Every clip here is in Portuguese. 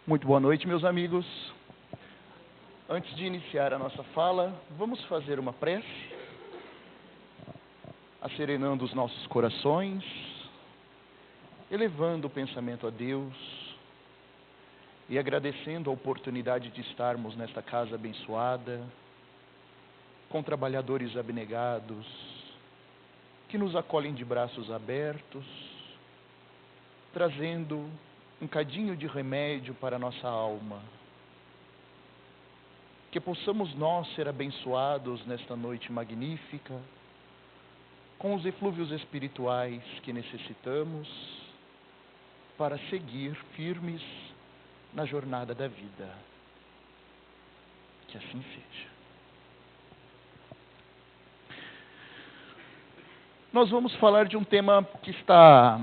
Muito boa noite, meus amigos. Antes de iniciar a nossa fala, vamos fazer uma prece, acerenando os nossos corações, elevando o pensamento a Deus e agradecendo a oportunidade de estarmos nesta casa abençoada, com trabalhadores abnegados, que nos acolhem de braços abertos, trazendo um cadinho de remédio para a nossa alma. Que possamos nós ser abençoados nesta noite magnífica, com os eflúvios espirituais que necessitamos para seguir firmes na jornada da vida. Que assim seja. Nós vamos falar de um tema que está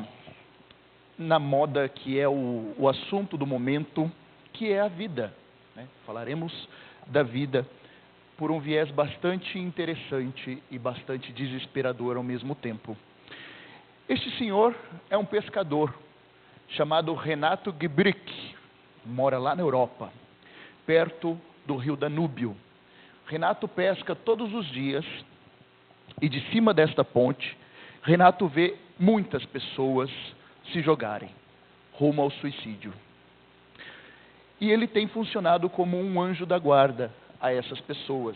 na moda, que é o assunto do momento, que é a vida, né? Falaremos da vida por um viés bastante interessante e bastante desesperador ao mesmo tempo. Este senhor é um pescador chamado Renato Gebrink, mora lá na Europa, perto do rio Danúbio. Renato pesca todos os dias e de cima desta ponte, Renato vê muitas pessoas se jogarem rumo ao suicídio. E ele tem funcionado como um anjo da guarda a essas pessoas.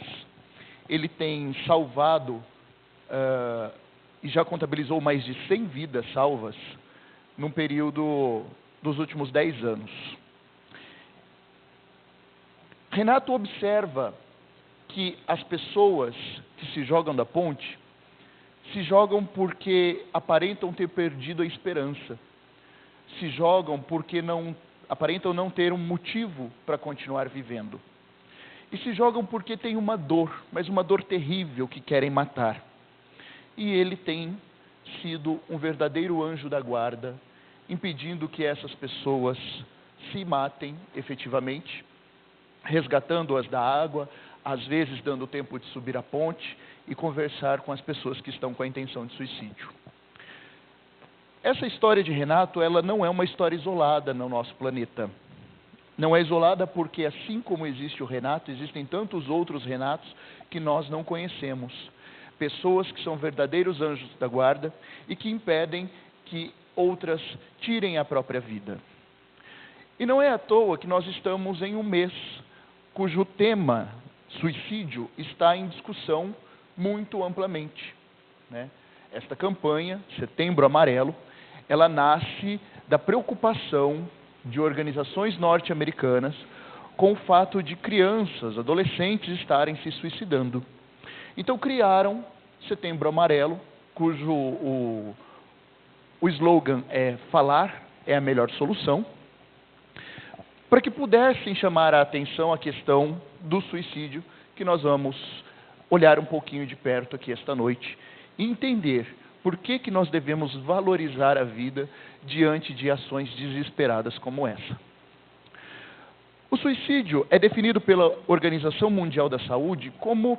Ele tem salvado e já contabilizou mais de 100 vidas salvas num período dos últimos 10 anos. Renato observa que as pessoas que se jogam da ponte se jogam porque aparentam ter perdido a esperança. Se jogam porque aparentam não ter um motivo para continuar vivendo. E se jogam porque têm uma dor, mas uma dor terrível que querem matar. E ele tem sido um verdadeiro anjo da guarda, impedindo que essas pessoas se matem efetivamente, resgatando-as da água, às vezes dando tempo de subir a ponte e conversar com as pessoas que estão com a intenção de suicídio. Essa história de Renato, ela não é uma história isolada no nosso planeta. Não é isolada porque, assim como existe o Renato, existem tantos outros Renatos que nós não conhecemos. Pessoas que são verdadeiros anjos da guarda e que impedem que outras tirem a própria vida. E não é à toa que nós estamos em um mês cujo tema, suicídio, está em discussão muito amplamente, né? Esta campanha, Setembro Amarelo, ela nasce da preocupação de organizações norte-americanas com o fato de crianças, adolescentes estarem se suicidando. Então criaram Setembro Amarelo, cujo o slogan é "Falar é a melhor solução", para que pudessem chamar a atenção à questão do suicídio, que nós vamos olhar um pouquinho de perto aqui esta noite e entender por que nós devemos valorizar a vida diante de ações desesperadas como essa. O suicídio é definido pela Organização Mundial da Saúde como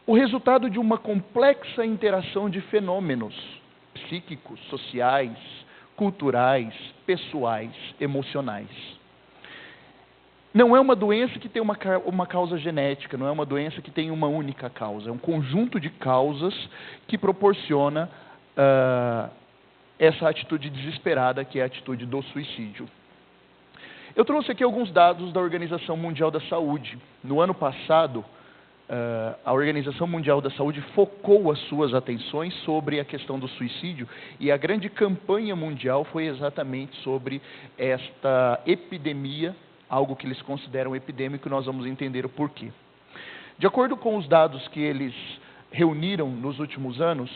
o resultado de uma complexa interação de fenômenos psíquicos, sociais, culturais, pessoais, emocionais. Não é uma doença que tem uma causa genética, não é uma doença que tem uma única causa. É um conjunto de causas que proporciona essa atitude desesperada, que é a atitude do suicídio. Eu trouxe aqui alguns dados da Organização Mundial da Saúde. No ano passado, a Organização Mundial da Saúde focou as suas atenções sobre a questão do suicídio, e a grande campanha mundial foi exatamente sobre esta epidemia, algo que eles consideram epidêmico, e nós vamos entender o porquê. De acordo com os dados que eles reuniram nos últimos anos,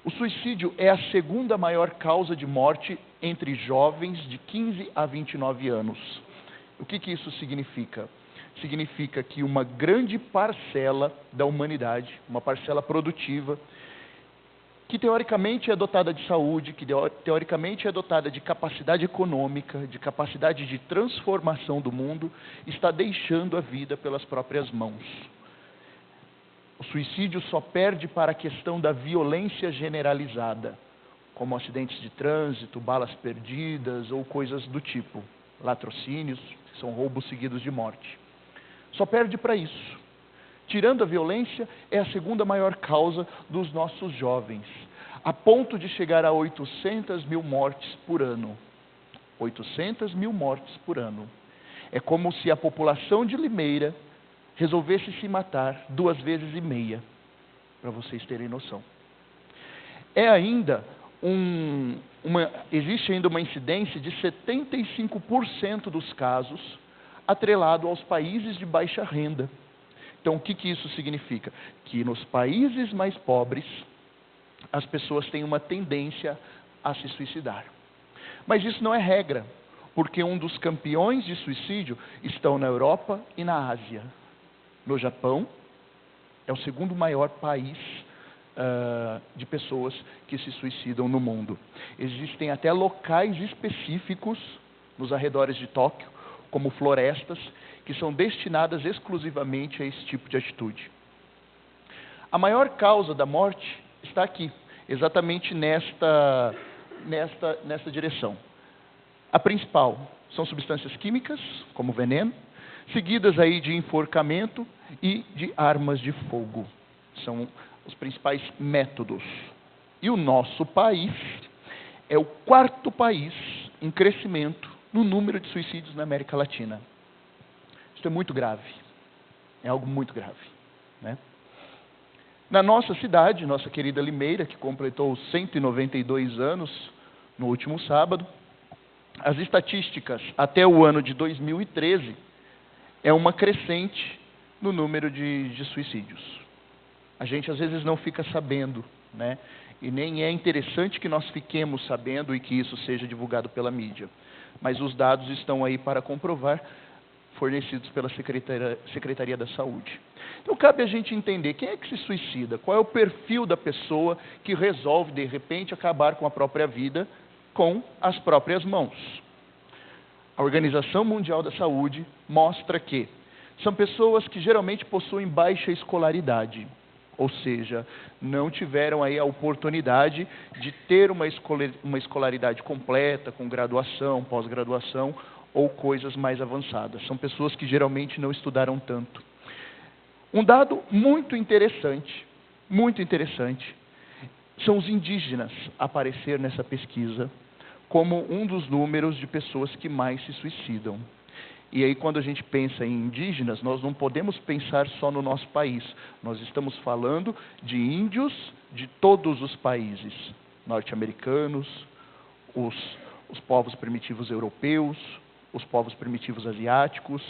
o suicídio é a segunda maior causa de morte entre jovens de 15 a 29 anos. O que isso significa? Significa que uma grande parcela da humanidade, uma parcela produtiva, que teoricamente é dotada de saúde, que teoricamente é dotada de capacidade econômica, de capacidade de transformação do mundo, está deixando a vida pelas próprias mãos. O suicídio só perde para a questão da violência generalizada, como acidentes de trânsito, balas perdidas ou coisas do tipo. latrocínios, são roubos seguidos de morte. Só perde para isso. Tirando a violência, é a segunda maior causa dos nossos jovens, a ponto de chegar a 800 mil mortes por ano. 800 mil mortes por ano. É como se a população de Limeira resolvesse se matar 2,5 vezes, para vocês terem noção. Existe ainda uma incidência de 75% dos casos atrelado aos países de baixa renda. Então, o que isso significa? Que nos países mais pobres, as pessoas têm uma tendência a se suicidar. Mas isso não é regra, porque um dos campeões de suicídio estão na Europa e na Ásia. No Japão, é o segundo maior país de pessoas que se suicidam no mundo. Existem até locais específicos nos arredores de Tóquio, como florestas, que são destinadas exclusivamente a esse tipo de atitude. A maior causa da morte está aqui, exatamente nesta direção. A principal são substâncias químicas, como veneno, seguidas aí de enforcamento e de armas de fogo. São os principais métodos. E o nosso país é o 4º país em crescimento no número de suicídios na América Latina. Isso é muito grave. É algo muito grave, né? Na nossa cidade, nossa querida Limeira, que completou 192 anos no último sábado, as estatísticas até o ano de 2013 é uma crescente no número de suicídios. A gente às vezes não fica sabendo, né? E nem é interessante que nós fiquemos sabendo e que isso seja divulgado pela mídia. Mas os dados estão aí para comprovar, fornecidos pela Secretaria da Saúde. Então, cabe a gente entender quem é que se suicida, qual é o perfil da pessoa que resolve, de repente, acabar com a própria vida com as próprias mãos. A Organização Mundial da Saúde mostra que são pessoas que geralmente possuem baixa escolaridade, ou seja, não tiveram aí a oportunidade de ter uma escolaridade completa, com graduação, pós-graduação, ou coisas mais avançadas. São pessoas que geralmente não estudaram tanto. Um dado muito interessante, são os indígenas aparecer nessa pesquisa como um dos números de pessoas que mais se suicidam. E aí, quando a gente pensa em indígenas, nós não podemos pensar só no nosso país. Nós estamos falando de índios de todos os países, norte-americanos, os povos primitivos europeus, os povos primitivos asiáticos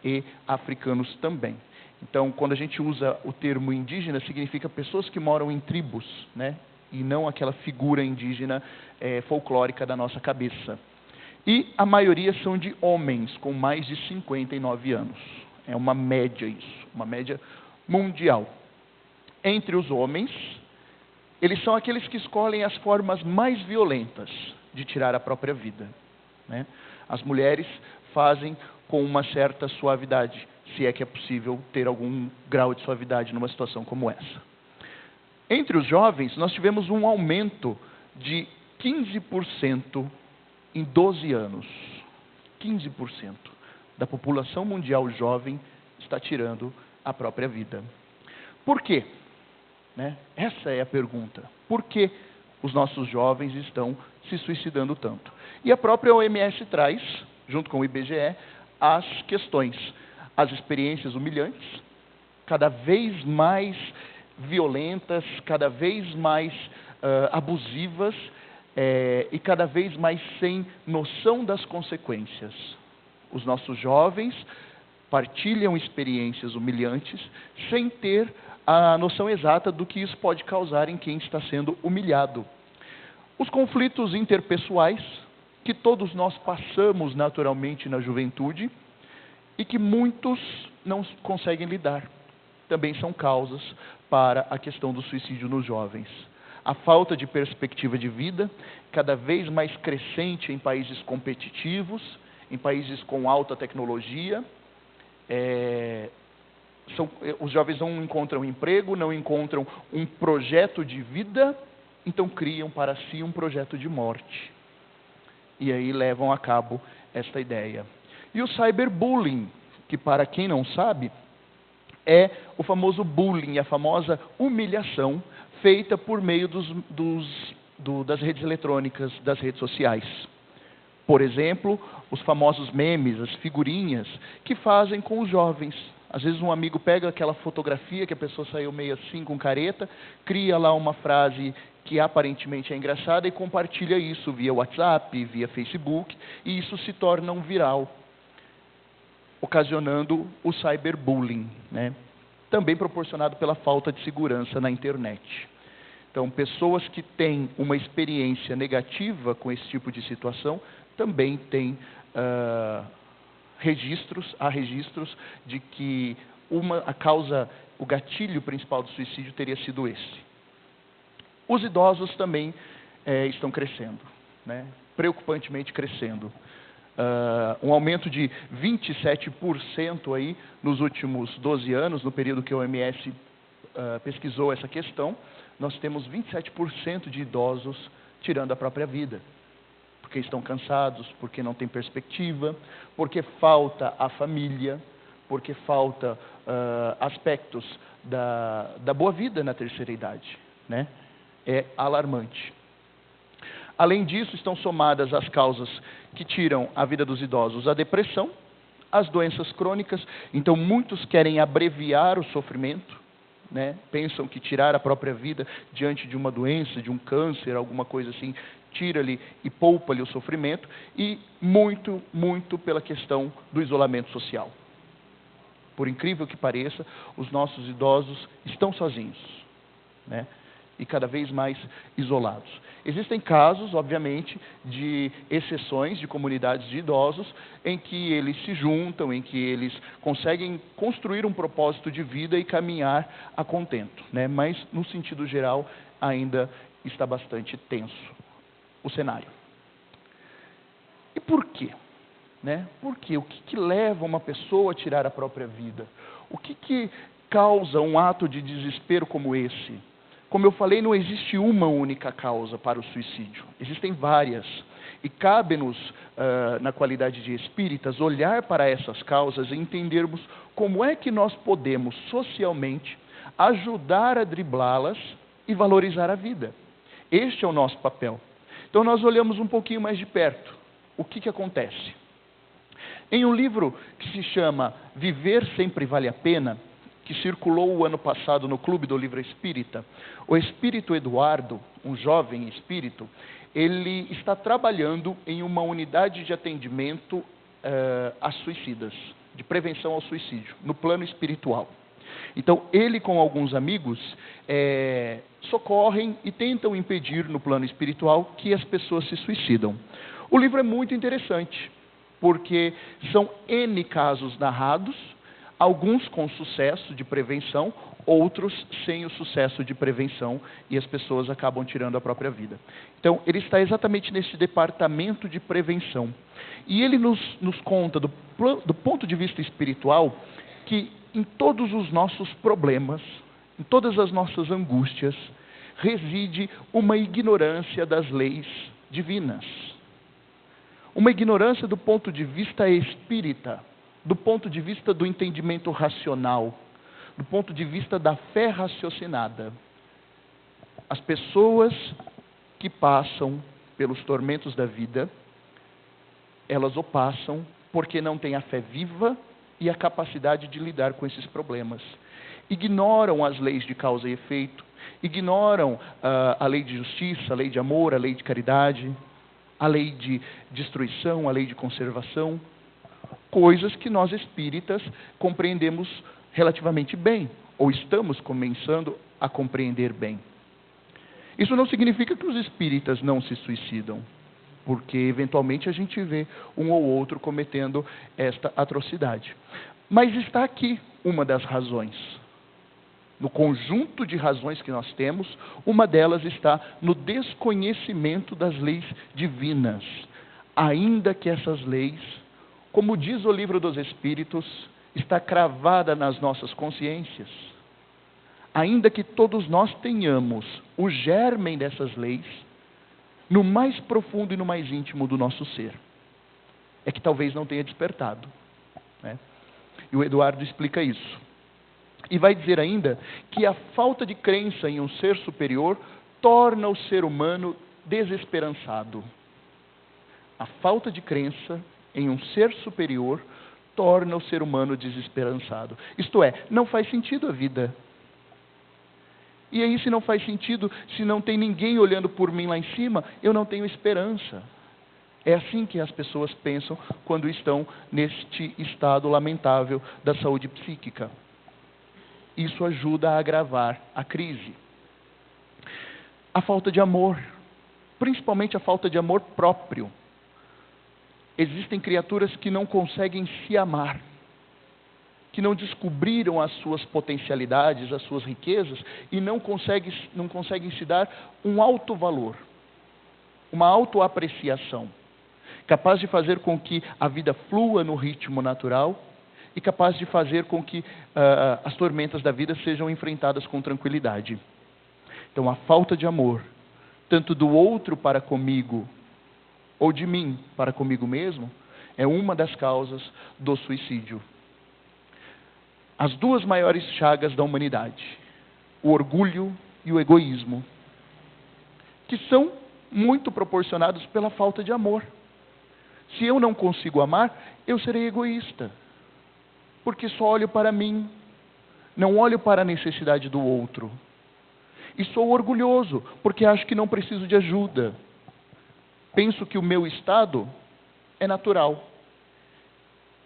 e africanos também. Então, quando a gente usa o termo indígena, significa pessoas que moram em tribos, né? E não aquela figura indígena folclórica da nossa cabeça. E a maioria são de homens com mais de 59 anos. É uma média isso, uma média mundial. Entre os homens, eles são aqueles que escolhem as formas mais violentas de tirar a própria vida, né? As mulheres fazem com uma certa suavidade, se é que é possível ter algum grau de suavidade numa situação como essa. Entre os jovens, nós tivemos um aumento de 15% em 12 anos. 15% da população mundial jovem está tirando a própria vida. Por quê? Né? Essa é a pergunta. Por que os nossos jovens estão se suicidando tanto? E a própria OMS traz, junto com o IBGE, as questões, as experiências humilhantes, cada vez mais violentas, cada vez mais abusivas e cada vez mais sem noção das consequências. Os nossos jovens partilham experiências humilhantes sem ter a noção exata do que isso pode causar em quem está sendo humilhado. Os conflitos interpessoais, que todos nós passamos naturalmente na juventude e que muitos não conseguem lidar, também são causas para a questão do suicídio nos jovens. A falta de perspectiva de vida, cada vez mais crescente em países competitivos, em países com alta tecnologia. Os jovens não encontram emprego, não encontram um projeto de vida, então criam para si um projeto de morte. E aí levam a cabo esta ideia. E o cyberbullying, que para quem não sabe, é o famoso bullying, a famosa humilhação feita por meio das redes eletrônicas, das redes sociais. Por exemplo, os famosos memes, as figurinhas que fazem com os jovens. Às vezes um amigo pega aquela fotografia que a pessoa saiu meio assim com careta, cria lá uma frase que aparentemente é engraçada e compartilha isso via WhatsApp, via Facebook, e isso se torna um viral, ocasionando o cyberbullying, né? Também proporcionado pela falta de segurança na internet. Então, pessoas que têm uma experiência negativa com esse tipo de situação também têm há registros de que o gatilho principal do suicídio teria sido esse. Os idosos também estão crescendo, né? Preocupantemente crescendo. Um aumento de 27% aí nos últimos 12 anos, no período que a OMS pesquisou essa questão. Nós temos 27% de idosos tirando a própria vida, porque estão cansados, porque não têm perspectiva, porque falta a família, porque falta aspectos da boa vida na terceira idade, né? É alarmante. Além disso, estão somadas as causas que tiram a vida dos idosos, a depressão, as doenças crônicas. Então, muitos querem abreviar o sofrimento, né? Pensam que tirar a própria vida diante de uma doença, de um câncer, alguma coisa assim, tira-lhe e poupa-lhe o sofrimento. E muito, muito pela questão do isolamento social. Por incrível que pareça, os nossos idosos estão sozinhos, né? E cada vez mais isolados. Existem casos, obviamente, de exceções de comunidades de idosos em que eles se juntam, em que eles conseguem construir um propósito de vida e caminhar a contento, né? Mas, no sentido geral, ainda está bastante tenso o cenário. E por quê? Né? Por quê? O que leva uma pessoa a tirar a própria vida? O que causa um ato de desespero como esse? Como eu falei, não existe uma única causa para o suicídio. Existem várias. E cabe-nos, na qualidade de espíritas, olhar para essas causas e entendermos como é que nós podemos, socialmente, ajudar a driblá-las e valorizar a vida. Este é o nosso papel. Então, nós olhamos um pouquinho mais de perto. O que acontece? Em um livro que se chama Viver Sempre Vale a Pena, que circulou o ano passado no Clube do Livro Espírita, o espírito Eduardo, um jovem espírito, ele está trabalhando em uma unidade de atendimento a suicidas, de prevenção ao suicídio, no plano espiritual. Então, ele com alguns amigos socorrem e tentam impedir no plano espiritual que as pessoas se suicidam. O livro é muito interessante, porque são N casos narrados, alguns com sucesso de prevenção, outros sem o sucesso de prevenção, e as pessoas acabam tirando a própria vida. Então, ele está exatamente nesse departamento de prevenção. E ele nos conta, do ponto de vista espiritual, que em todos os nossos problemas, em todas as nossas angústias, reside uma ignorância das leis divinas. Uma ignorância do ponto de vista espírita, do ponto de vista do entendimento racional, do ponto de vista da fé raciocinada. As pessoas que passam pelos tormentos da vida, elas o passam porque não têm a fé viva e a capacidade de lidar com esses problemas. Ignoram as leis de causa e efeito, ignoram a lei de justiça, a lei de amor, a lei de caridade, a lei de destruição, a lei de conservação, coisas que nós espíritas compreendemos relativamente bem, ou estamos começando a compreender bem. Isso não significa que os espíritas não se suicidam, porque eventualmente a gente vê um ou outro cometendo esta atrocidade. Mas está aqui uma das razões. No conjunto de razões que nós temos, uma delas está no desconhecimento das leis divinas. Ainda que essas leis, como diz o Livro dos Espíritos, está cravada nas nossas consciências. Ainda que todos nós tenhamos o germen dessas leis, no mais profundo e no mais íntimo do nosso ser. é que talvez não tenha despertado, né? E o Eduardo explica isso. E vai dizer ainda que a falta de crença em um ser superior torna o ser humano desesperançado. A falta de crença em um ser superior torna o ser humano desesperançado. Isto é, não faz sentido a vida. E aí, se não faz sentido, se não tem ninguém olhando por mim lá em cima, eu não tenho esperança. É assim que as pessoas pensam quando estão neste estado lamentável da saúde psíquica. Isso ajuda a agravar a crise. A falta de amor, principalmente a falta de amor próprio. Existem criaturas que não conseguem se amar, que não descobriram as suas potencialidades, as suas riquezas, e não conseguem se dar um alto valor, uma autoapreciação, capaz de fazer com que a vida flua no ritmo natural e capaz de fazer com que as tormentas da vida sejam enfrentadas com tranquilidade. Então, a falta de amor, tanto do outro para comigo, ou de mim para comigo mesmo, é uma das causas do suicídio. As duas maiores chagas da humanidade, o orgulho e o egoísmo, que são muito proporcionados pela falta de amor. Se eu não consigo amar, eu serei egoísta, porque só olho para mim, não olho para a necessidade do outro. E sou orgulhoso, porque acho que não preciso de ajuda. Penso que o meu estado é natural.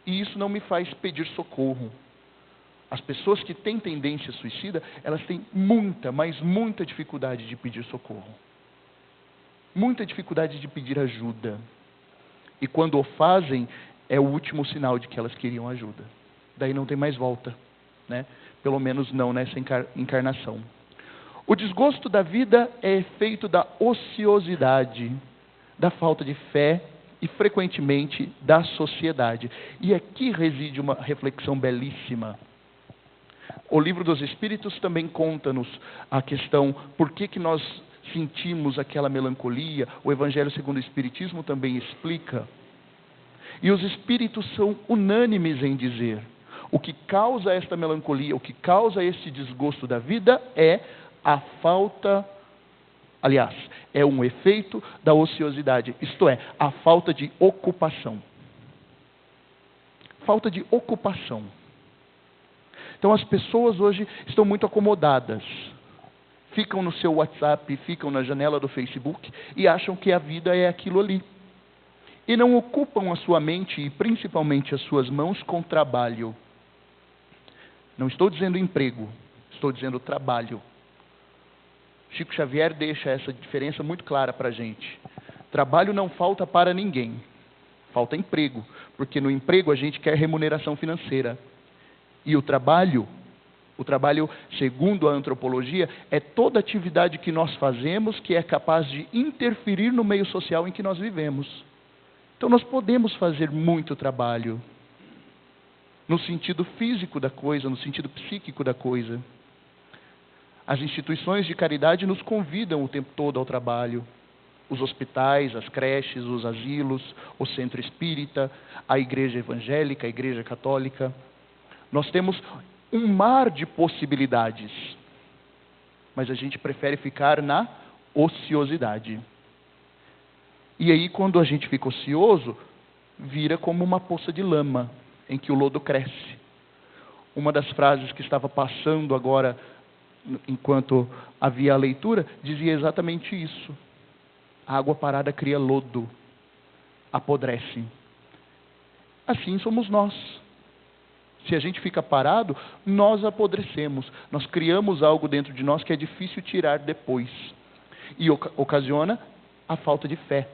E isso não me faz pedir socorro. As pessoas que têm tendência suicida, elas têm muita, mas muita dificuldade de pedir socorro. Muita dificuldade de pedir ajuda. E quando o fazem, é o último sinal de que elas queriam ajuda. Daí não tem mais volta, né? Pelo menos não nessa encarnação. O desgosto da vida é efeito da ociosidade, da falta de fé e, frequentemente, da sociedade. E aqui reside uma reflexão belíssima. O Livro dos Espíritos também conta-nos a questão por que nós sentimos aquela melancolia. O Evangelho segundo o Espiritismo também explica. E os Espíritos são unânimes em dizer: o que causa esta melancolia, o que causa este desgosto da vida é a falta, aliás, é um efeito da ociosidade, isto é, a falta de ocupação. Falta de ocupação. Então as pessoas hoje estão muito acomodadas. Ficam no seu WhatsApp, ficam na janela do Facebook e acham que a vida é aquilo ali. E não ocupam a sua mente e principalmente as suas mãos com trabalho. Não estou dizendo emprego, estou dizendo trabalho. Chico Xavier deixa essa diferença muito clara para a gente. Trabalho não falta para ninguém. Falta emprego, porque no emprego a gente quer remuneração financeira. E o trabalho, segundo a antropologia, é toda atividade que nós fazemos que é capaz de interferir no meio social em que nós vivemos. Então nós podemos fazer muito trabalho, no sentido físico da coisa, no sentido psíquico da coisa. As instituições de caridade nos convidam o tempo todo ao trabalho. Os hospitais, as creches, os asilos, o centro espírita, a igreja evangélica, a igreja católica. Nós temos um mar de possibilidades, mas a gente prefere ficar na ociosidade. E aí, quando a gente fica ocioso, vira como uma poça de lama, em que o lodo cresce. Uma das frases que estava passando agora, enquanto havia a leitura, dizia exatamente isso. A água parada cria lodo, apodrece. Assim somos nós. Se a gente fica parado, nós apodrecemos. Nós criamos algo dentro de nós que é difícil tirar depois. E ocasiona a falta de fé.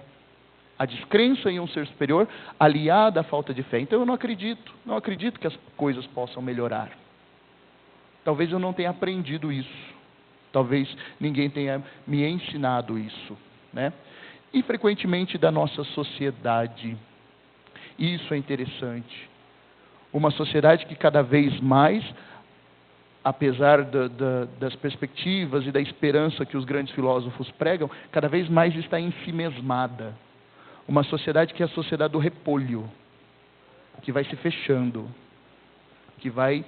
A descrença em um ser superior aliada à falta de fé. Então eu não acredito que as coisas possam melhorar. Talvez eu não tenha aprendido isso. Talvez ninguém tenha me ensinado isso, né? E frequentemente da nossa sociedade. Isso é interessante. Uma sociedade que cada vez mais, apesar das perspectivas e da esperança que os grandes filósofos pregam, cada vez mais está ensimesmada. Uma sociedade que é a sociedade do repolho, que vai se fechando, que vai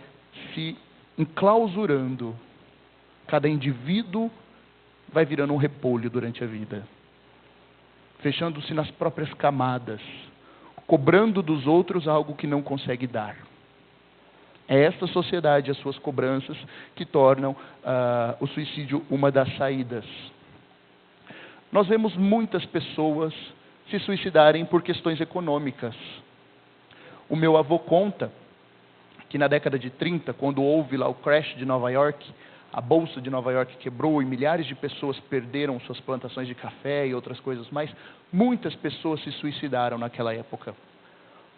se enclausurando. Cada indivíduo vai virando um repolho durante a vida, fechando-se nas próprias camadas, cobrando dos outros algo que não consegue dar. É esta sociedade, as suas cobranças, que tornam o suicídio uma das saídas. Nós vemos muitas pessoas se suicidarem por questões econômicas. O meu avô conta que na década de 30, quando houve lá o crash de Nova York, a bolsa de Nova York quebrou e milhares de pessoas perderam suas plantações de café e outras coisas mais, muitas pessoas se suicidaram naquela época,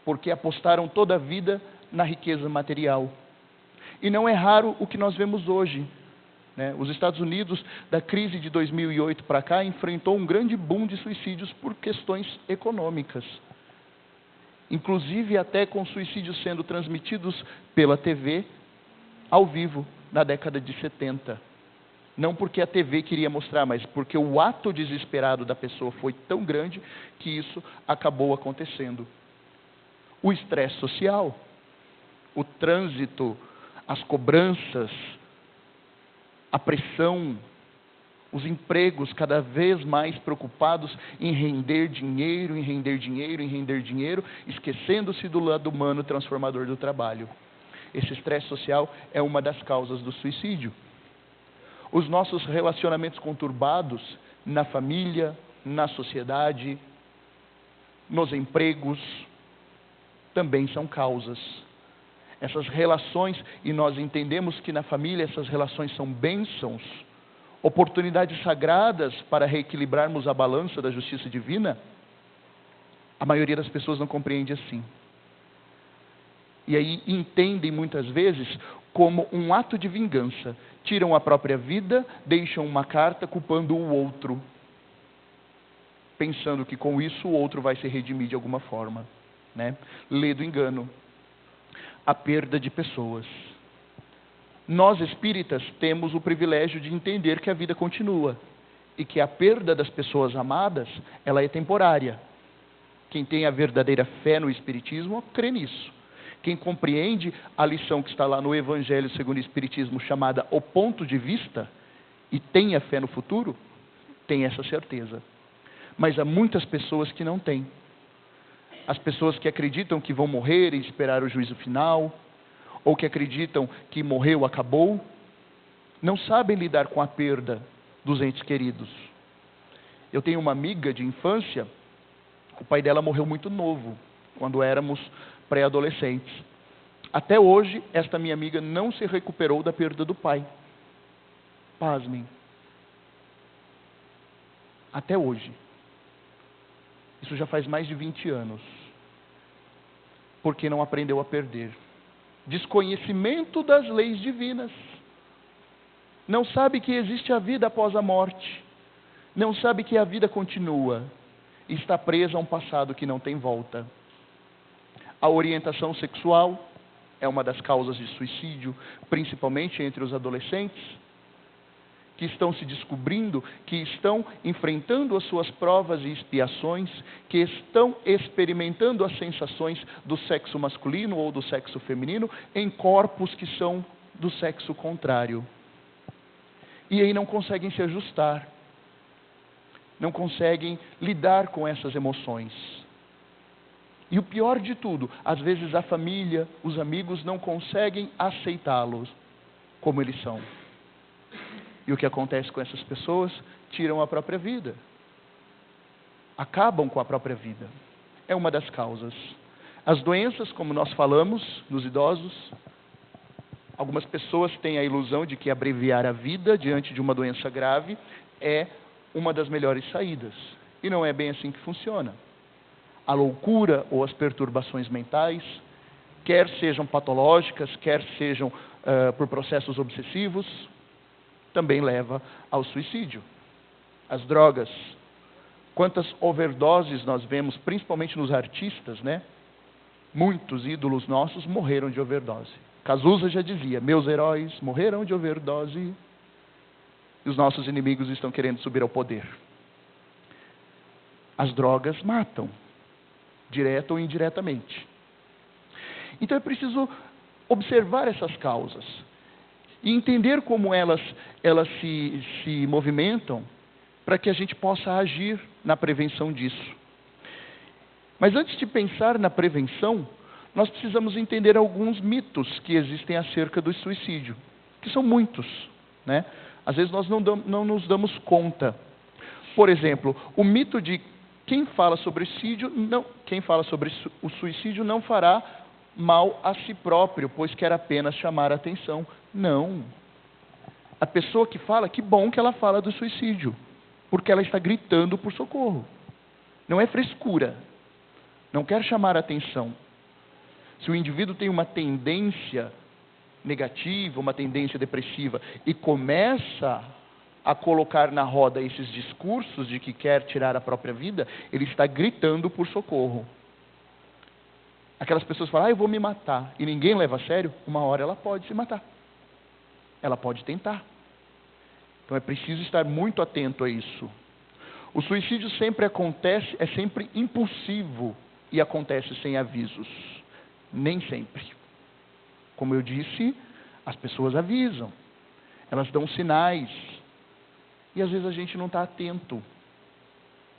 porque apostaram toda a vida na riqueza material. E não é raro o que nós vemos hoje, né? Os Estados Unidos, da crise de 2008 para cá, enfrentou um grande boom de suicídios por questões econômicas. Inclusive até com suicídios sendo transmitidos pela TV ao vivo na década de 70. Não porque a TV queria mostrar, mas porque o ato desesperado da pessoa foi tão grande que isso acabou acontecendo. O estresse social, o trânsito, as cobranças, a pressão, os empregos cada vez mais preocupados em render dinheiro, esquecendo-se do lado humano transformador do trabalho. Esse estresse social é uma das causas do suicídio. Os nossos relacionamentos conturbados na família, na sociedade, nos empregos, também são causas. Essas relações, e nós entendemos que na família essas relações são bênçãos, oportunidades sagradas para reequilibrarmos a balança da justiça divina, a maioria das pessoas não compreende assim. E aí entendem muitas vezes como um ato de vingança. Tiram a própria vida, deixam uma carta culpando o outro, pensando que com isso o outro vai se redimir de alguma forma, né? Lê do engano. A perda de pessoas. Nós espíritas temos o privilégio de entender que a vida continua e que a perda das pessoas amadas, ela é temporária. Quem tem a verdadeira fé no espiritismo crê nisso. Quem compreende a lição que está lá no Evangelho segundo o Espiritismo, chamada O Ponto de Vista, e tem a fé no futuro, tem essa certeza. Mas há muitas pessoas que não têm. As pessoas que acreditam que vão morrer e esperar o juízo final, ou que acreditam que morreu, acabou, não sabem lidar com a perda dos entes queridos. Eu tenho uma amiga de infância, o pai dela morreu muito novo, quando éramos pré-adolescentes. Até hoje, esta minha amiga não se recuperou da perda do pai. Pasmem. Até hoje. Isso já faz mais de 20 anos. Porque não aprendeu a perder. Desconhecimento das leis divinas. Não sabe que existe a vida após a morte. Não sabe que a vida continua. E está presa a um passado que não tem volta. A orientação sexual é uma das causas de suicídio, principalmente entre os adolescentes, que estão se descobrindo, que estão enfrentando as suas provas e expiações, que estão experimentando as sensações do sexo masculino ou do sexo feminino em corpos que são do sexo contrário. E aí não conseguem se ajustar, não conseguem lidar com essas emoções. E o pior de tudo, às vezes a família, os amigos não conseguem aceitá-los como eles são. E o que acontece com essas pessoas? Tiram a própria vida. Acabam com a própria vida. É uma das causas. As doenças, como nós falamos, nos idosos, algumas pessoas têm a ilusão de que abreviar a vida diante de uma doença grave é uma das melhores saídas. E não é bem assim que funciona. A loucura ou as perturbações mentais, quer sejam patológicas, quer sejam por processos obsessivos, também leva ao suicídio. As drogas. Quantas overdoses nós vemos, principalmente nos artistas, né? Muitos ídolos nossos morreram de overdose. Cazuza já dizia, meus heróis morreram de overdose e os nossos inimigos estão querendo subir ao poder. As drogas matam, direta ou indiretamente. Então é preciso observar essas causas e entender como elas se movimentam para que a gente possa agir na prevenção disso. Mas antes de pensar na prevenção, nós precisamos entender alguns mitos que existem acerca do suicídio, que são muitos, né? Às vezes nós não nos damos conta. Por exemplo, o mito de quem fala sobre o suicídio não fará mal a si próprio, pois quer apenas chamar a atenção. Não. A pessoa que fala, que bom que ela fala do suicídio, porque ela está gritando por socorro. Não é frescura. Não quer chamar a atenção. Se o indivíduo tem uma tendência negativa, uma tendência depressiva, e começa a colocar na roda esses discursos de que quer tirar a própria vida, ele está gritando por socorro. Aquelas pessoas falam, eu vou me matar, e ninguém leva a sério, uma hora ela pode se matar. Ela pode tentar. Então é preciso estar muito atento a isso. O suicídio sempre acontece, é sempre impulsivo e acontece sem avisos. Nem sempre. Como eu disse, as pessoas avisam. Elas dão sinais. E às vezes a gente não está atento.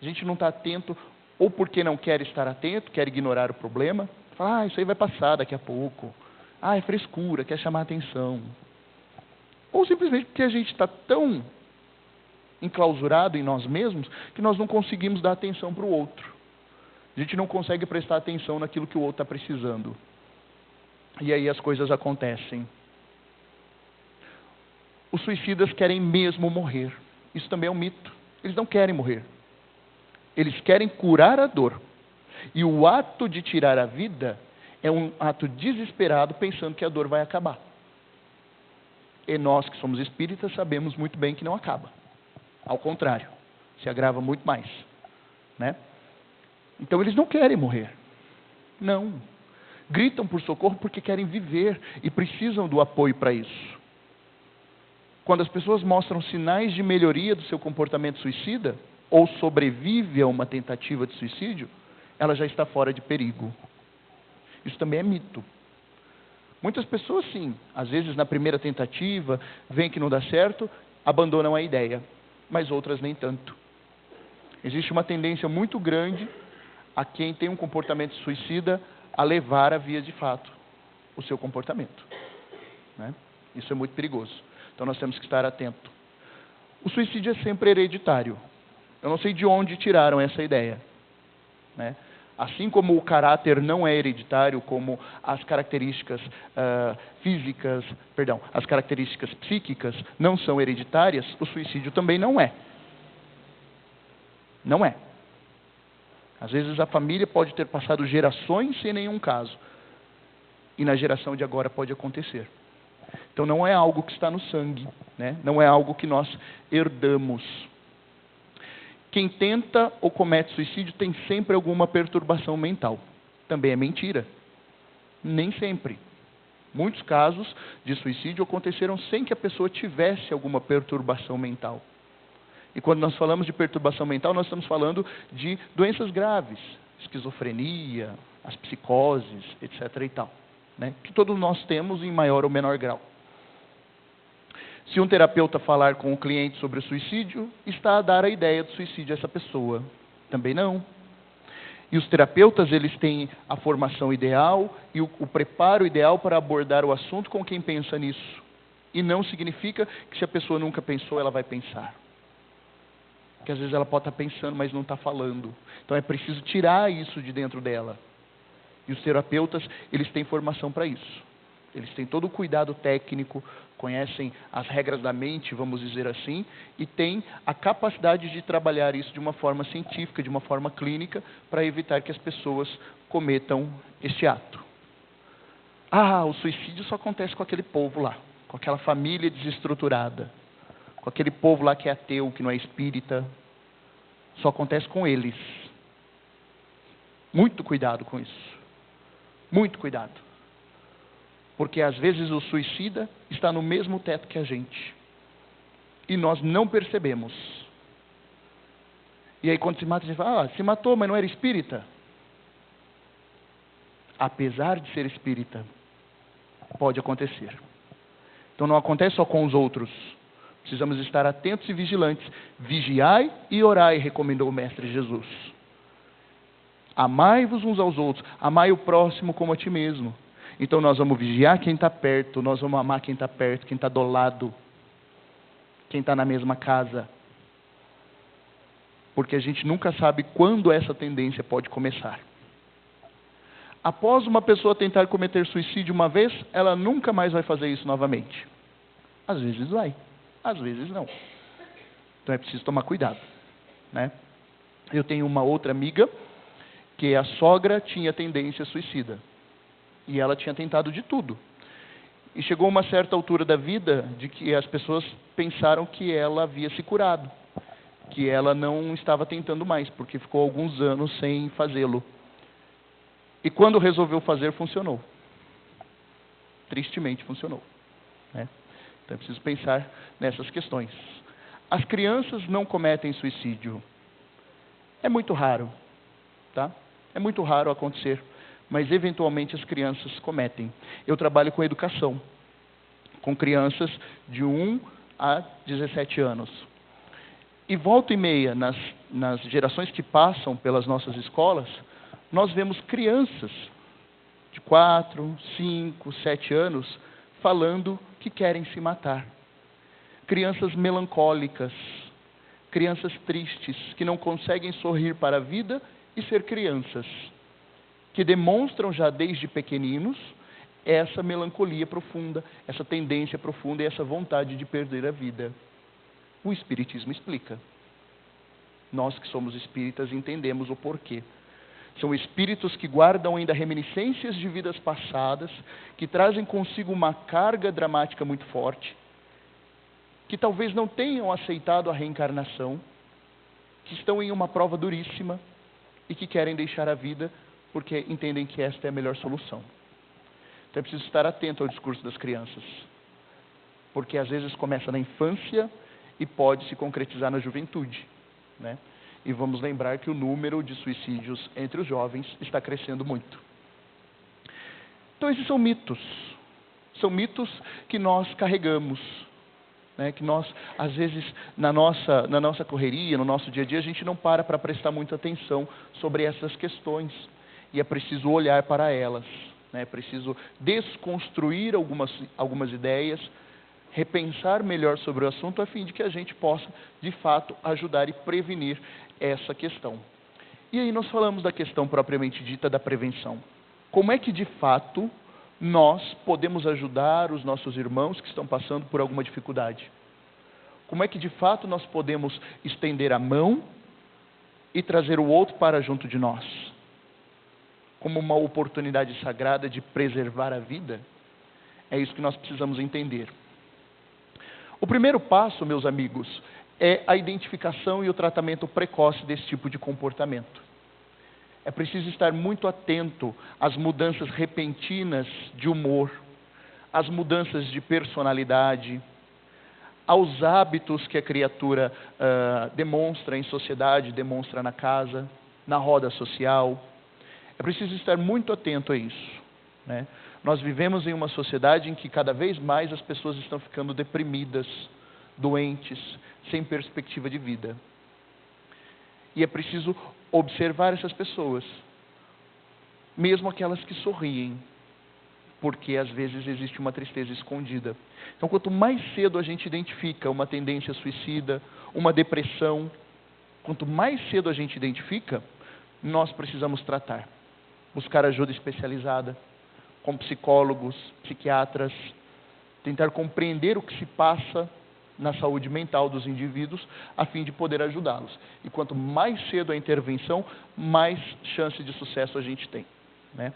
A gente não está atento ou porque não quer estar atento, quer ignorar o problema. Fala, isso aí vai passar daqui a pouco. É frescura, quer chamar a atenção. Ou simplesmente porque a gente está tão enclausurado em nós mesmos que nós não conseguimos dar atenção para o outro. A gente não consegue prestar atenção naquilo que o outro está precisando. E aí as coisas acontecem. Os suicidas querem mesmo morrer. Isso também é um mito. Eles não querem morrer. Eles querem curar a dor. E o ato de tirar a vida é um ato desesperado, pensando que a dor vai acabar. E nós que somos espíritas sabemos muito bem que não acaba. Ao contrário, se agrava muito mais, né? Então eles não querem morrer. Não. Gritam por socorro porque querem viver e precisam do apoio para isso. Quando as pessoas mostram sinais de melhoria do seu comportamento suicida, ou sobrevive a uma tentativa de suicídio, ela já está fora de perigo. Isso também é mito. Muitas pessoas, sim, às vezes na primeira tentativa, veem que não dá certo, abandonam a ideia, mas outras nem tanto. Existe uma tendência muito grande a quem tem um comportamento suicida a levar a via de fato o seu comportamento, né? Isso é muito perigoso. Então nós temos que estar atentos. O suicídio é sempre hereditário. Eu não sei de onde tiraram essa ideia, né? Assim como o caráter não é hereditário, como as características as características psíquicas não são hereditárias, o suicídio também não é. Não é. Às vezes a família pode ter passado gerações sem nenhum caso. E na geração de agora pode acontecer. Então não é algo que está no sangue, né? Não é algo que nós herdamos. Quem tenta ou comete suicídio tem sempre alguma perturbação mental. Também é mentira. Nem sempre. Muitos casos de suicídio aconteceram sem que a pessoa tivesse alguma perturbação mental. E quando nós falamos de perturbação mental, nós estamos falando de doenças graves, esquizofrenia, as psicoses, etc. e tal, né? Que todos nós temos em maior ou menor grau. Se um terapeuta falar com o cliente sobre o suicídio, está a dar a ideia do suicídio a essa pessoa. Também não. E os terapeutas, eles têm a formação ideal e o preparo ideal para abordar o assunto com quem pensa nisso. E não significa que se a pessoa nunca pensou, ela vai pensar. Porque às vezes ela pode estar pensando, mas não está falando. Então é preciso tirar isso de dentro dela. E os terapeutas, eles têm formação para isso. Eles têm todo o cuidado técnico, conhecem as regras da mente, vamos dizer assim, e têm a capacidade de trabalhar isso de uma forma científica, de uma forma clínica, para evitar que as pessoas cometam este ato. O suicídio só acontece com aquele povo lá, com aquela família desestruturada, com aquele povo lá que é ateu, que não é espírita. Só acontece com eles. Muito cuidado com isso. Muito cuidado. Porque às vezes o suicida está no mesmo teto que a gente. E nós não percebemos. E aí quando se mata, a gente fala, se matou, mas não era espírita. Apesar de ser espírita, pode acontecer. Então não acontece só com os outros. Precisamos estar atentos e vigilantes. Vigiai e orai, recomendou o Mestre Jesus. Amai-vos uns aos outros. Amai o próximo como a ti mesmo. Então nós vamos vigiar quem está perto. Nós vamos amar quem está perto, quem está do lado. Quem está na mesma casa. Porque a gente nunca sabe quando essa tendência pode começar. Após uma pessoa tentar cometer suicídio uma vez, ela nunca mais vai fazer isso novamente. Às vezes vai, às vezes não. Então é preciso tomar cuidado, né? Eu tenho uma outra amiga, que a sogra tinha tendência suicida. E ela tinha tentado de tudo. E chegou uma certa altura da vida, de que as pessoas pensaram que ela havia se curado. Que ela não estava tentando mais, porque ficou alguns anos sem fazê-lo. E quando resolveu fazer, funcionou. Tristemente funcionou, né? Então é preciso pensar nessas questões. As crianças não cometem suicídio. É muito raro, tá? É muito raro acontecer, mas eventualmente as crianças cometem. Eu trabalho com educação, com crianças de 1 a 17 anos. E volta e meia, nas gerações que passam pelas nossas escolas, nós vemos crianças de 4, 5, 7 anos falando que querem se matar. Crianças melancólicas, crianças tristes, que não conseguem sorrir para a vida e ser crianças, que demonstram já desde pequeninos essa melancolia profunda, essa tendência profunda e essa vontade de perder a vida. O Espiritismo explica. Nós que somos espíritas entendemos o porquê. São espíritos que guardam ainda reminiscências de vidas passadas, que trazem consigo uma carga dramática muito forte, que talvez não tenham aceitado a reencarnação, que estão em uma prova duríssima e que querem deixar a vida porque entendem que esta é a melhor solução. Então é preciso estar atento ao discurso das crianças, porque às vezes começa na infância e pode se concretizar na juventude, né? E vamos lembrar que o número de suicídios entre os jovens está crescendo muito. Então esses são mitos. São mitos que nós carregamos, né? Que nós, às vezes, na nossa correria, no nosso dia a dia, a gente não para prestar muita atenção sobre essas questões. E é preciso olhar para elas, né? É preciso desconstruir algumas ideias, repensar melhor sobre o assunto, a fim de que a gente possa, de fato, ajudar e prevenir essa questão. E aí nós falamos da questão propriamente dita da prevenção. Como é que, de fato, nós podemos ajudar os nossos irmãos que estão passando por alguma dificuldade? Como é que, de fato, nós podemos estender a mão e trazer o outro para junto de nós? Como uma oportunidade sagrada de preservar a vida? É isso que nós precisamos entender. O primeiro passo, meus amigos, é a identificação e o tratamento precoce desse tipo de comportamento. É preciso estar muito atento às mudanças repentinas de humor, às mudanças de personalidade, aos hábitos que a criatura demonstra em sociedade, demonstra na casa, na roda social. É preciso estar muito atento a isso, né? Nós vivemos em uma sociedade em que cada vez mais as pessoas estão ficando deprimidas, doentes, sem perspectiva de vida. E é preciso observar essas pessoas, mesmo aquelas que sorriem, porque às vezes existe uma tristeza escondida. Então, quanto mais cedo a gente identifica uma tendência suicida, uma depressão, quanto mais cedo a gente identifica, nós precisamos tratar. Buscar ajuda especializada, com psicólogos, psiquiatras, tentar compreender o que se passa na saúde mental dos indivíduos, a fim de poder ajudá-los. E quanto mais cedo a intervenção, mais chance de sucesso a gente tem, né?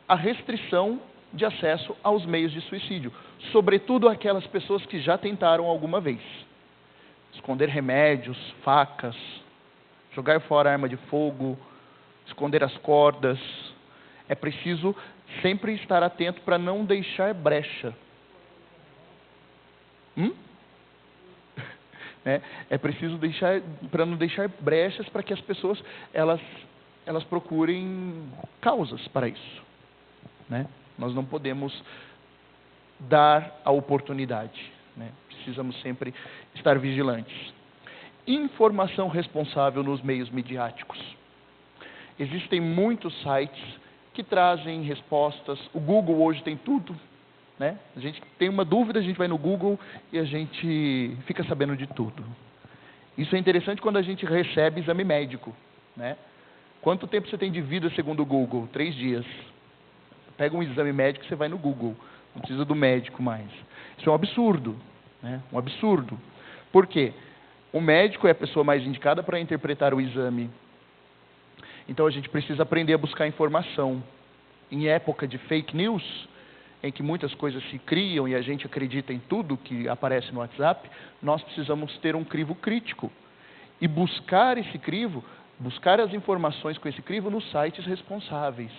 A restrição de acesso aos meios de suicídio, sobretudo aquelas pessoas que já tentaram alguma vez. Esconder remédios, facas, jogar fora arma de fogo, esconder as cordas. É preciso sempre estar atento para não deixar brecha. né? É preciso deixar, para não deixar brechas para que as pessoas elas procurem causas para isso, né? Nós não podemos dar a oportunidade, né? Precisamos sempre estar vigilantes. Informação responsável nos meios midiáticos. Existem muitos sites que trazem respostas. O Google hoje tem tudo, né? A gente tem uma dúvida, a gente vai no Google e a gente fica sabendo de tudo. Isso é interessante quando a gente recebe exame médico, né? Quanto tempo você tem de vida segundo o Google? 3 dias. Pega um exame médico e você vai no Google. Não precisa do médico mais. Isso é um absurdo, né? Um absurdo. Por quê? O médico é a pessoa mais indicada para interpretar o exame. Então a gente precisa aprender a buscar informação. Em época de fake news, em que muitas coisas se criam e a gente acredita em tudo que aparece no WhatsApp, nós precisamos ter um crivo crítico. E buscar esse crivo, buscar as informações com esse crivo nos sites responsáveis.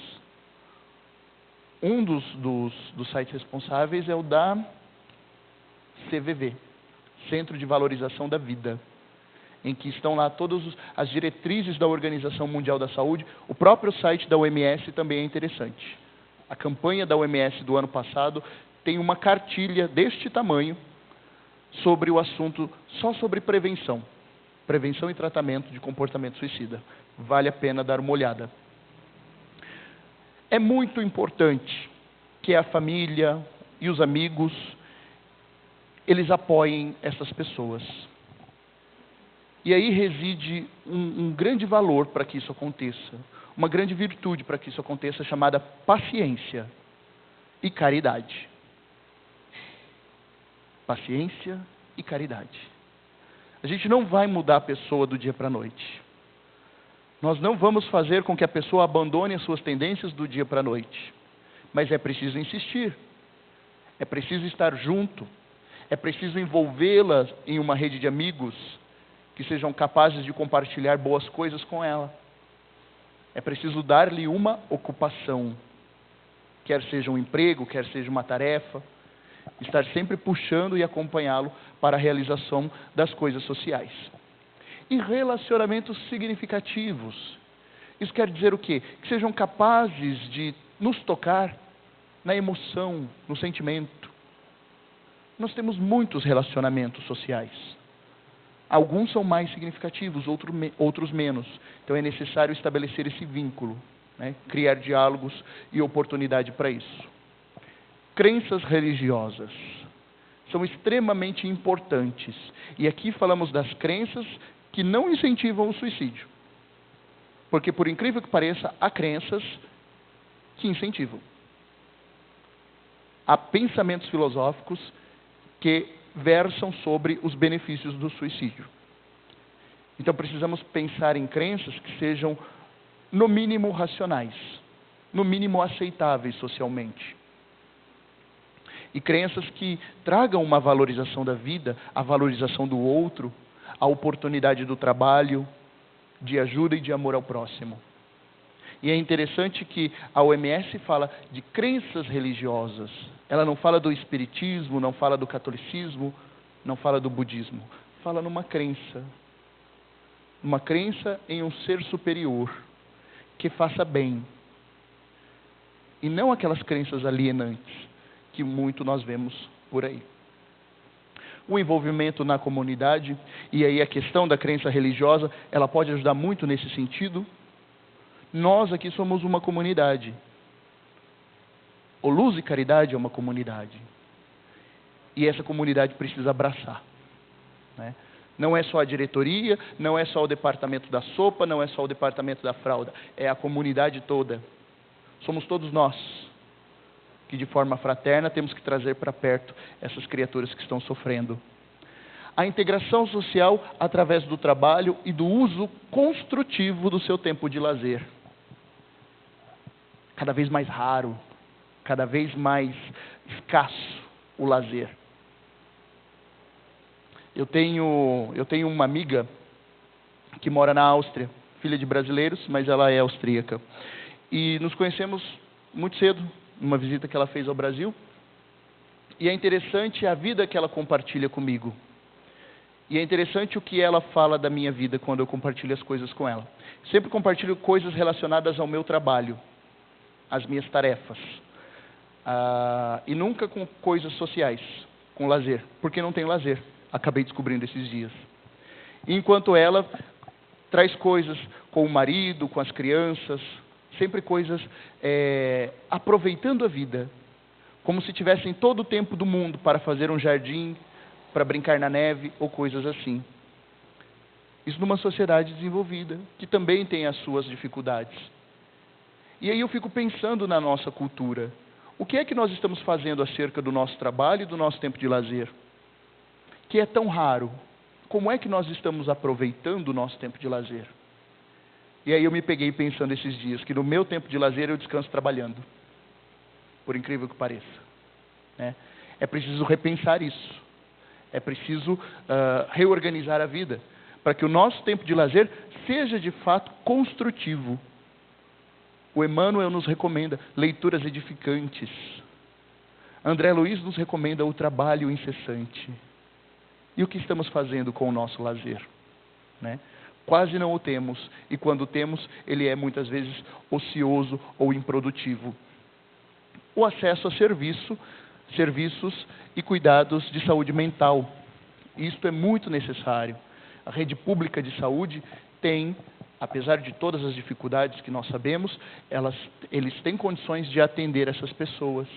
Um dos sites responsáveis é o da CVV, Centro de Valorização da Vida, em que estão lá todas as diretrizes da Organização Mundial da Saúde. O próprio site da OMS também é interessante. A campanha da OMS do ano passado tem uma cartilha deste tamanho sobre o assunto, só sobre prevenção. Prevenção e tratamento de comportamento suicida. Vale a pena dar uma olhada. É muito importante que a família e os amigos, eles apoiem essas pessoas. E aí reside um grande valor para que isso aconteça. Uma grande virtude para que isso aconteça, chamada paciência e caridade. Paciência e caridade. A gente não vai mudar a pessoa do dia para a noite. Nós não vamos fazer com que a pessoa abandone as suas tendências do dia para a noite. Mas é preciso insistir. É preciso estar junto. É preciso envolvê-la em uma rede de amigos que sejam capazes de compartilhar boas coisas com ela. É preciso dar-lhe uma ocupação. Quer seja um emprego, quer seja uma tarefa. Estar sempre puxando e acompanhá-lo para a realização das coisas sociais. E relacionamentos significativos. Isso quer dizer o quê? Que sejam capazes de nos tocar na emoção, no sentimento. Nós temos muitos relacionamentos sociais. Alguns são mais significativos, outros menos. Então é necessário estabelecer esse vínculo, né? Criar diálogos e oportunidade para isso. Crenças religiosas são extremamente importantes. E aqui falamos das crenças que não incentivam o suicídio. Porque, por incrível que pareça, há crenças que incentivam. Há pensamentos filosóficos que versam sobre os benefícios do suicídio. Então precisamos pensar em crenças que sejam, no mínimo, racionais, no mínimo aceitáveis socialmente. E crenças que tragam uma valorização da vida, a valorização do outro, a oportunidade do trabalho, de ajuda e de amor ao próximo. E é interessante que a OMS fala de crenças religiosas. Ela não fala do espiritismo, não fala do catolicismo, não fala do budismo. Fala numa crença. Uma crença em um ser superior, que faça bem. E não aquelas crenças alienantes, que muito nós vemos por aí. O envolvimento na comunidade, e aí a questão da crença religiosa, ela pode ajudar muito nesse sentido. Nós aqui somos uma comunidade. O Luz e Caridade é uma comunidade. E essa comunidade precisa abraçar, né? Não é só a diretoria, não é só o departamento da sopa, não é só o departamento da fralda. É a comunidade toda. Somos todos nós que de forma fraterna temos que trazer para perto essas criaturas que estão sofrendo. A integração social através do trabalho e do uso construtivo do seu tempo de lazer. Cada vez mais raro, cada vez mais escasso o lazer. Eu tenho uma amiga que mora na Áustria, filha de brasileiros, mas ela é austríaca. E nos conhecemos muito cedo, numa visita que ela fez ao Brasil. E é interessante a vida que ela compartilha comigo. E é interessante o que ela fala da minha vida quando eu compartilho as coisas com ela. Sempre compartilho coisas relacionadas ao meu trabalho, às minhas tarefas. E nunca com coisas sociais, com lazer, porque não tem lazer. Acabei descobrindo esses dias. Enquanto ela traz coisas com o marido, com as crianças, sempre coisas aproveitando a vida, como se tivessem todo o tempo do mundo para fazer um jardim, para brincar na neve ou coisas assim. Isso numa sociedade desenvolvida, que também tem as suas dificuldades. E aí eu fico pensando na nossa cultura. O que é que nós estamos fazendo acerca do nosso trabalho e do nosso tempo de lazer? Que é tão raro. Como é que nós estamos aproveitando o nosso tempo de lazer? E aí eu me peguei pensando esses dias, que no meu tempo de lazer eu descanso trabalhando. Por incrível que pareça. Né? É preciso repensar isso. É preciso reorganizar a vida, para que o nosso tempo de lazer seja de fato construtivo. O Emmanuel nos recomenda leituras edificantes. André Luiz nos recomenda o trabalho incessante. E o que estamos fazendo com o nosso lazer? Né? Quase não o temos, e quando temos, ele é muitas vezes ocioso ou improdutivo. O acesso a serviços e cuidados de saúde mental. Isto é muito necessário. A rede pública de saúde tem, apesar de todas as dificuldades que nós sabemos, eles têm condições de atender essas pessoas.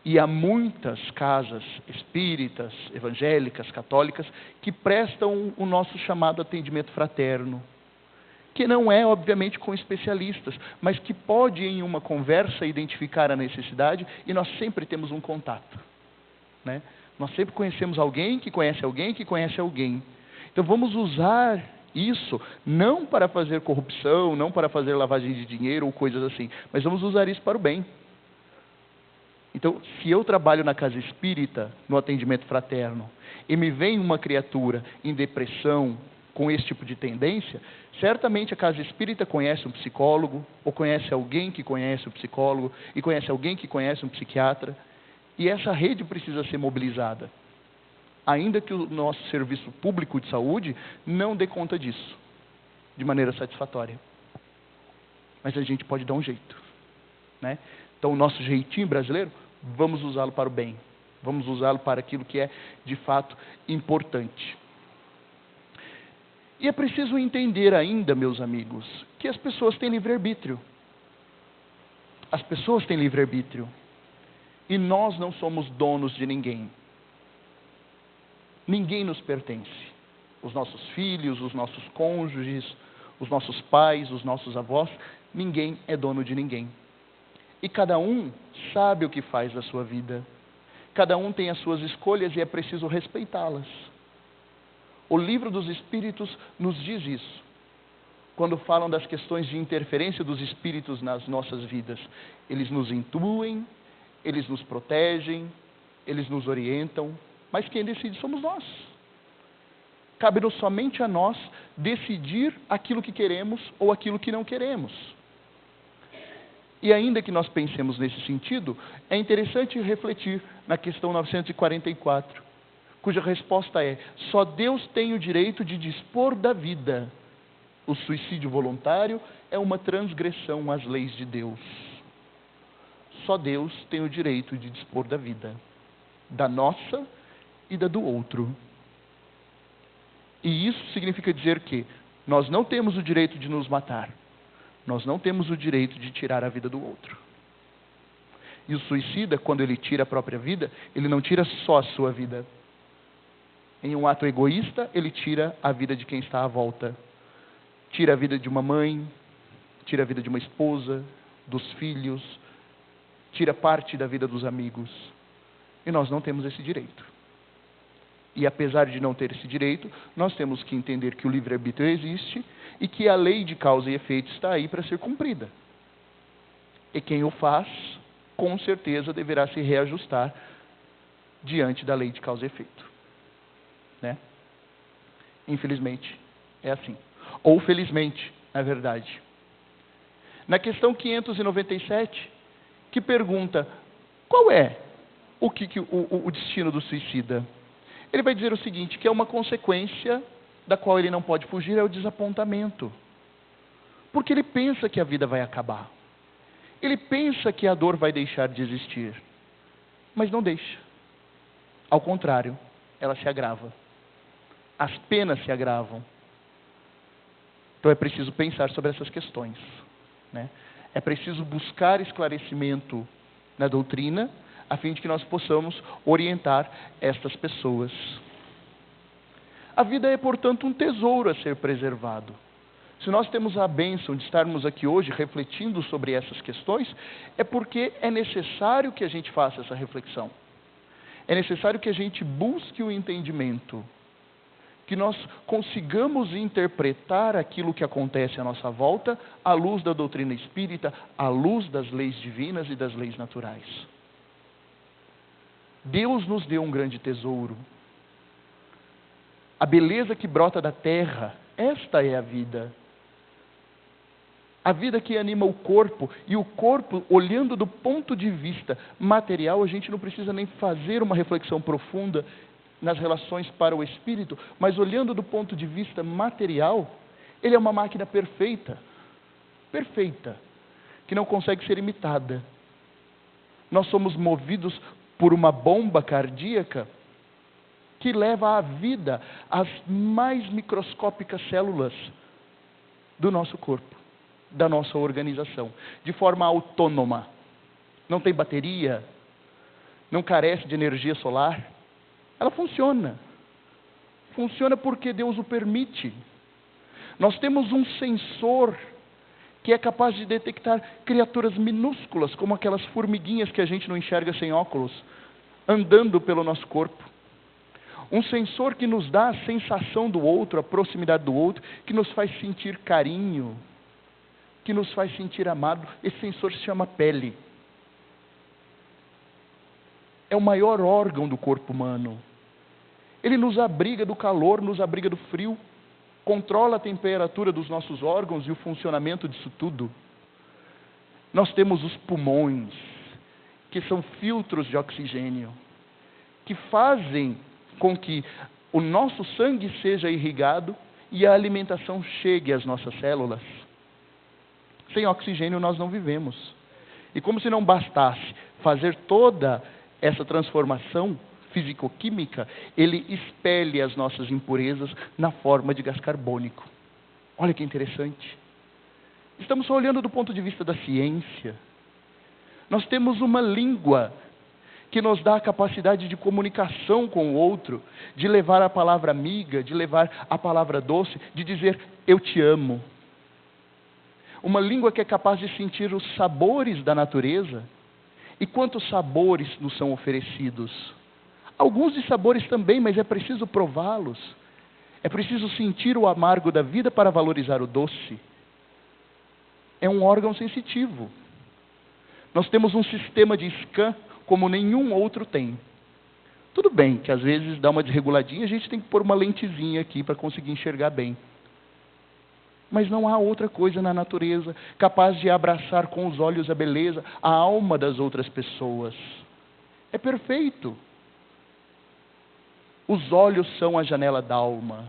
E há muitas casas espíritas, evangélicas, católicas, que prestam o nosso chamado atendimento fraterno. Que não é, obviamente, com especialistas, mas que pode, em uma conversa, identificar a necessidade, e nós sempre temos um contato. Né? Nós sempre conhecemos alguém que conhece alguém que conhece alguém. Então vamos usar isso, não para fazer corrupção, não para fazer lavagem de dinheiro ou coisas assim, mas vamos usar isso para o bem. Então, se eu trabalho na casa espírita, no atendimento fraterno, e me vem uma criatura em depressão, com esse tipo de tendência, certamente a casa espírita conhece um psicólogo, ou conhece alguém que conhece um psicólogo, e conhece alguém que conhece um psiquiatra, e essa rede precisa ser mobilizada. Ainda que o nosso serviço público de saúde não dê conta disso, de maneira satisfatória. Mas a gente pode dar um jeito. Né? Então, o nosso jeitinho brasileiro, vamos usá-lo para o bem. Vamos usá-lo para aquilo que é, de fato, importante. E é preciso entender ainda, meus amigos, que as pessoas têm livre-arbítrio. As pessoas têm livre-arbítrio. E nós não somos donos de ninguém. Ninguém nos pertence. Os nossos filhos, os nossos cônjuges, os nossos pais, os nossos avós, ninguém é dono de ninguém. E cada um sabe o que faz da sua vida. Cada um tem as suas escolhas e é preciso respeitá-las. O livro dos Espíritos nos diz isso. Quando falam das questões de interferência dos Espíritos nas nossas vidas. Eles nos intuem, eles nos protegem, eles nos orientam. Mas quem decide somos nós. Cabe-nos somente a nós decidir aquilo que queremos ou aquilo que não queremos. E ainda que nós pensemos nesse sentido, é interessante refletir na questão 944, cuja resposta é: só Deus tem o direito de dispor da vida. O suicídio voluntário é uma transgressão às leis de Deus. Só Deus tem o direito de dispor da vida, da nossa e da do outro. E isso significa dizer que nós não temos o direito de nos matar. Nós não temos o direito de tirar a vida do outro. E o suicida, quando ele tira a própria vida, ele não tira só a sua vida. Em um ato egoísta, ele tira a vida de quem está à volta. Tira a vida de uma mãe, tira a vida de uma esposa, dos filhos, tira parte da vida dos amigos. E nós não temos esse direito. E apesar de não ter esse direito, nós temos que entender que o livre-arbítrio existe e que a lei de causa e efeito está aí para ser cumprida. E quem o faz, com certeza, deverá se reajustar diante da lei de causa e efeito. Né? Infelizmente, é assim. Ou felizmente, na verdade. Na questão 597, que pergunta: qual é o destino do suicida? Ele vai dizer o seguinte, que é uma consequência da qual ele não pode fugir, é o desapontamento. Porque ele pensa que a vida vai acabar. Ele pensa que a dor vai deixar de existir. Mas não deixa. Ao contrário, ela se agrava. As penas se agravam. Então é preciso pensar sobre essas questões, né? É preciso buscar esclarecimento na doutrina, a fim de que nós possamos orientar estas pessoas. A vida é, portanto, um tesouro a ser preservado. Se nós temos a bênção de estarmos aqui hoje refletindo sobre essas questões, é porque é necessário que a gente faça essa reflexão. É necessário que a gente busque o entendimento, que nós consigamos interpretar aquilo que acontece à nossa volta à luz da doutrina espírita, à luz das leis divinas e das leis naturais. Deus nos deu um grande tesouro. A beleza que brota da terra, esta é a vida. A vida que anima o corpo, e o corpo, olhando do ponto de vista material, a gente não precisa nem fazer uma reflexão profunda nas relações para o espírito, mas olhando do ponto de vista material, ele é uma máquina perfeita, perfeita, que não consegue ser imitada. Nós somos movidos por uma bomba cardíaca que leva à vida as mais microscópicas células do nosso corpo, da nossa organização, de forma autônoma. Não tem bateria, não carece de energia solar. Ela funciona. Funciona porque Deus o permite. Nós temos um sensor que é capaz de detectar criaturas minúsculas, como aquelas formiguinhas que a gente não enxerga sem óculos, andando pelo nosso corpo. Um sensor que nos dá a sensação do outro, a proximidade do outro, que nos faz sentir carinho, que nos faz sentir amado. Esse sensor se chama pele. É o maior órgão do corpo humano. Ele nos abriga do calor, nos abriga do frio, controla a temperatura dos nossos órgãos e o funcionamento disso tudo. Nós temos os pulmões, que são filtros de oxigênio, que fazem com que o nosso sangue seja irrigado e a alimentação chegue às nossas células. Sem oxigênio nós não vivemos. E como se não bastasse fazer toda essa transformação físico-química, ele expele as nossas impurezas na forma de gás carbônico. Olha que interessante. Estamos só olhando do ponto de vista da ciência. Nós temos uma língua que nos dá a capacidade de comunicação com o outro, de levar a palavra amiga, de levar a palavra doce, de dizer eu te amo. Uma língua que é capaz de sentir os sabores da natureza. E quantos sabores nos são oferecidos? Alguns de sabores também, mas é preciso prová-los. É preciso sentir o amargo da vida para valorizar o doce. É um órgão sensitivo. Nós temos um sistema de scan como nenhum outro tem. Tudo bem que às vezes dá uma desreguladinha, a gente tem que pôr uma lentezinha aqui para conseguir enxergar bem. Mas não há outra coisa na natureza capaz de abraçar com os olhos a beleza, a alma das outras pessoas. É perfeito. Os olhos são a janela da alma.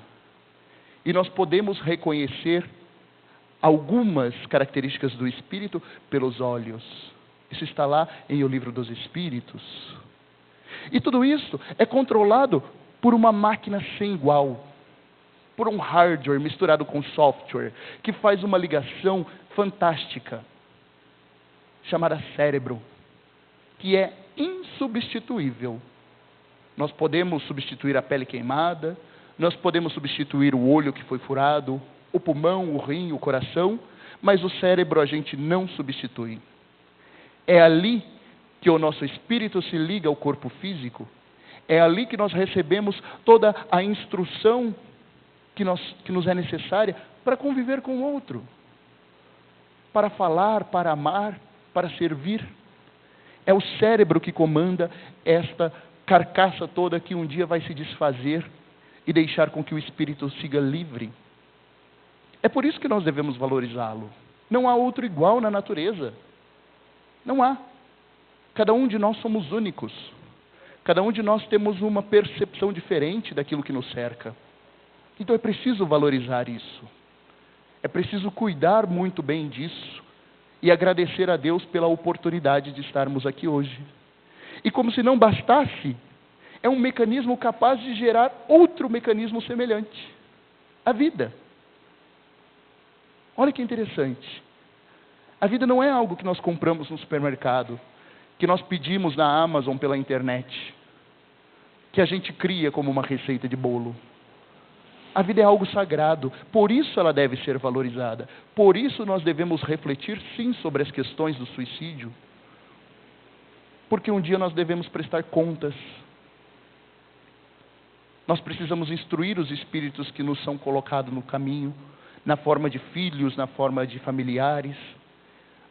E nós podemos reconhecer algumas características do espírito pelos olhos. Isso está lá em O Livro dos Espíritos. E tudo isso é controlado por uma máquina sem igual. Por um hardware misturado com software, que faz uma ligação fantástica, chamada cérebro, que é insubstituível. Nós podemos substituir a pele queimada, nós podemos substituir o olho que foi furado, o pulmão, o rim, o coração, mas o cérebro a gente não substitui. É ali que o nosso espírito se liga ao corpo físico, é ali que nós recebemos toda a instrução que nos é necessária para conviver com o outro, para falar, para amar, para servir. É o cérebro que comanda esta carcaça toda que um dia vai se desfazer e deixar com que o espírito siga livre. É por isso que nós devemos valorizá-lo. Não há outro igual na natureza. Não há. Cada um de nós somos únicos. Cada um de nós temos uma percepção diferente daquilo que nos cerca. Então é preciso valorizar isso. É preciso cuidar muito bem disso e agradecer a Deus pela oportunidade de estarmos aqui hoje. E como se não bastasse, é um mecanismo capaz de gerar outro mecanismo semelhante: a vida. Olha que interessante. A vida não é algo que nós compramos no supermercado, que nós pedimos na Amazon pela internet, que a gente cria como uma receita de bolo. A vida é algo sagrado, por isso ela deve ser valorizada. Por isso nós devemos refletir sim sobre as questões do suicídio. Porque um dia nós devemos prestar contas. Nós precisamos instruir os espíritos que nos são colocados no caminho, na forma de filhos, na forma de familiares.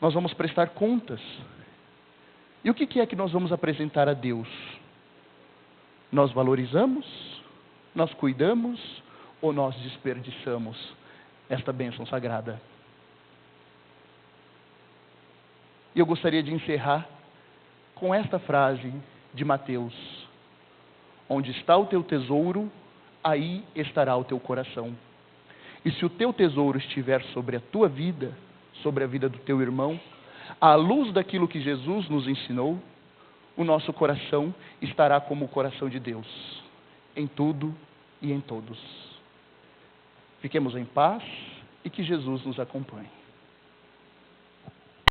Nós vamos prestar contas. E o que é que nós vamos apresentar a Deus? Nós valorizamos? Nós cuidamos? Ou nós desperdiçamos esta bênção sagrada? E eu gostaria de encerrar com esta frase de Mateus: onde está o teu tesouro, aí estará o teu coração. E se o teu tesouro estiver sobre a tua vida, sobre a vida do teu irmão, à luz daquilo que Jesus nos ensinou, o nosso coração estará como o coração de Deus, em tudo e em todos. Fiquemos em paz e que Jesus nos acompanhe.